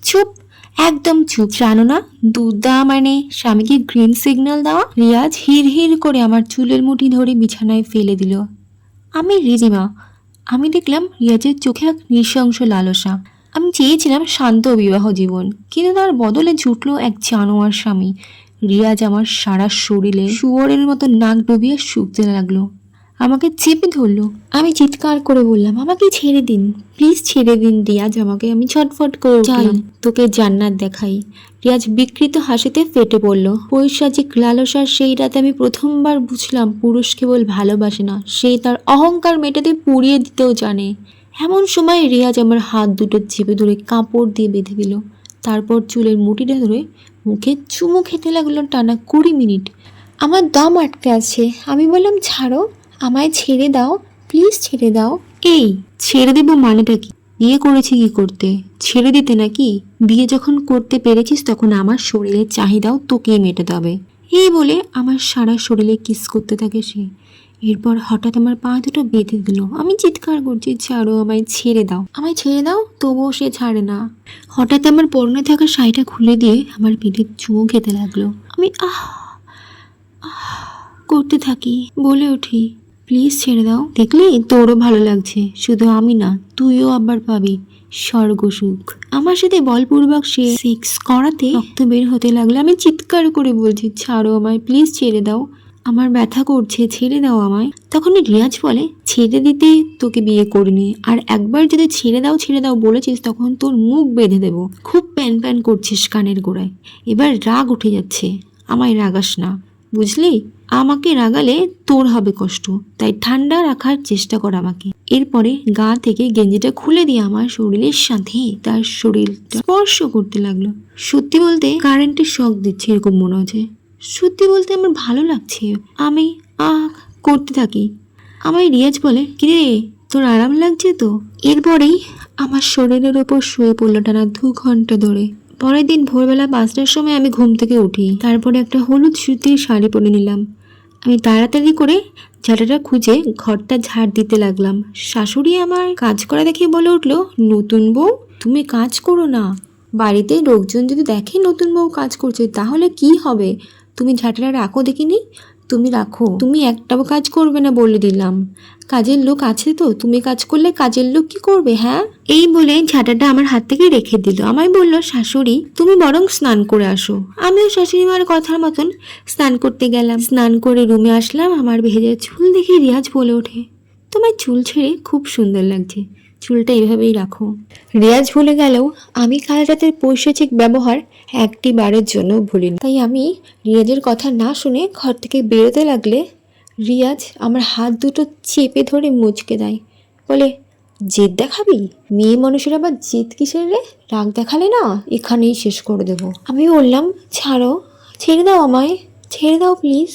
চুপ, একদম চুপ। জানো না দুধ দেওয়া মানে স্বামীকে গ্রিন সিগন্যাল দেওয়া? রিয়াজ হিড় হিড় করে আমার চুলের মুঠি ধরে বিছানায় ফেলে দিল। আমি রিজিমা। আমি দেখলাম রিয়াজের চোখে এক নৃশংস লালসা। আমি চেয়েছিলাম শান্ত বিবাহ জীবন, কিন্তু তার বদলে জুটলো এক জানোয়ার স্বামী। রিয়াজ আমার সারা শরীরে শুয়োরের মতো নাক ডুবিয়ে শুকতে লাগলো, আমাকে চেপে ধরলো। আমি চিৎকার করে বললাম, আমাকে ছেড়ে দিন, প্লিজ ছেড়ে দিন রিয়াজ আমাকে। আমি ছটফট করে উঠলাম, তোকে জান্নাত দেখাই। রিয়াজ বিকৃত হাসিতে ফেটে পড়ল। পৈশাচিক লালসার সেই রাতে আমি প্রথমবার বুঝলাম পুরুষ কেবল ভালোবাসে না, সে তার অহংকার মেটাতে পুড়িয়ে দিতেও জানে। এমন সময় রিয়াজ আমার হাত দুটো চেপে ধরে কাপড় দিয়ে বেঁধে দিল, তারপর চুলের মুঠিটা ধরে মুখে চুমু খেতে লাগলো টানা 20 মিনিট। আমার দম আটকে আছে। আমি বললাম, ছাড়ো, আমায় ছেড়ে দাও, প্লিজ ছেড়ে দাও। এই ছেড়ে দেবো মানেটা কি? বিয়ে করেছি কি করতে? ছেড়ে দিতে নাকি? বিয়ে যখন করতে পেরেছিস তখন আমার শরীরের চাহিদাও তোকেই মেটাতে হবে। এই বলে আমার সারা শরীরে কিস করতে থাকে সে। এরপর হঠাৎ আমার পা দুটো বেঁধে দিল। আমি চিৎকার করছি, ছাড়ো, আমায় ছেড়ে দাও, আমায় ছেড়ে দাও। তবুও সে ছাড়ে না। হঠাৎ আমার পরনে থাকা শাড়িটা খুলে দিয়ে আমার পিঠে চুমু খেতে লাগলো। আমি করতে থাকি, বলে উঠি, প্লিজ ছেড়ে দাও। দেখলি তোরও ভালো লাগছে, শুধু আমি না, তুইও আবার পাবি স্বর্গ সুখ। আমার সাথে বলপূর্বক সে সেক্স করাতে রক্ত বের হতে লাগলো। আমি চিৎকার করে বলছি, ছাড়ো আমায়, প্লিজ ছেড়ে দাও, আমার ব্যথা করছে, ছেড়ে দাও আমায়। তখন রিয়াজ বলে, ছেড়ে দিতে তোকে বিয়ে করিনি, আর একবার যদি ছেড়ে দাও বলেছিস তখন তোর মুখ বেঁধে দেবো। খুব প্যান প্যান করছিস কানের গোড়ায়, এবার রাগ উঠে যাচ্ছে, আমায় রাগাস না, বুঝলি? আমাকে রাগালে তোর হবে কষ্ট, তাই ঠান্ডা রাখার চেষ্টা কর আমাকে। এরপরে গা থেকে গেঞ্জিটা খুলে দিয়ে আমার শরীরের সাথে তার শরীরটা স্পর্শ করতে লাগলো। সত্যি বলতে কারেন্টের শক দিচ্ছে এরকম মনে হচ্ছে। সত্যি বলতে আমার ভালো লাগছে। আমি করতে থাকি। আমায় রিয়াজ বলে, কিরে তোর আরাম লাগছে তো? এরপরেই আমার শরীরের ওপর শুয়ে পড়লো টানা 2 ঘন্টা ধরে। পরের দিন ভোরবেলা 5টার সময় আমি ঘুম থেকে উঠি, তারপরে একটা হলুদ সুতির শাড়ি পরে নিলাম। আমি তাড়াতাড়ি করে ঝাঁটাটা খুঁজে ঘরটা ঝাড় দিতে লাগলাম। শাশুড়ি আমার কাজ করা দেখে বলে উঠলো, নতুন বউ তুমি কাজ করো না, বাড়িতে লোকজন যদি দেখে নতুন বউ কাজ করছে তাহলে কি হবে? তুমি ঝাঁটাটা রাখো দেখিনি। তুমি রাখো, তুমি একটাও কাজ করবে না বলে দিলাম। কাজের লোক আছে তো, তুমি কাজ করলে কাজের লোক কি করবে? হ্যাঁ, এই বলে ঝাঁটাটা আমার হাত থেকে রেখে দিল। আমায় বলল, শাশুড়ি তুমি বরং স্নান করে আসো। আমিও শাশুড়ি মার কথার মতন স্নান করতে গেলাম। স্নান করে রুমে আসলাম। আমার ভেজা চুল দেখে রিয়াজ বলে ওঠে, তোমার চুল ছেড়ে খুব সুন্দর লাগছে, চুলটা এভাবেই রাখো। রিয়াজ ভুলে গেলেও আমি কাল রাতের পৈশাচিক ব্যবহার একটি বারের জন্য ভুলিনি। তাই আমি রিয়াজের কথা না শুনে ঘর থেকে বেরোতে লাগলে রিয়াজ আমার হাত দুটো চেপে ধরে মুচকে দেয়, বলে, জেদ দেখাবি? মেয়ে মানুষের আবার জেদ কিসের রে? রাগ দেখালে না এখানেই শেষ করে দেবো। আমি বললাম, ছাড়ো, ছেড়ে দাও আমায়, ছেড়ে দাও প্লিজ।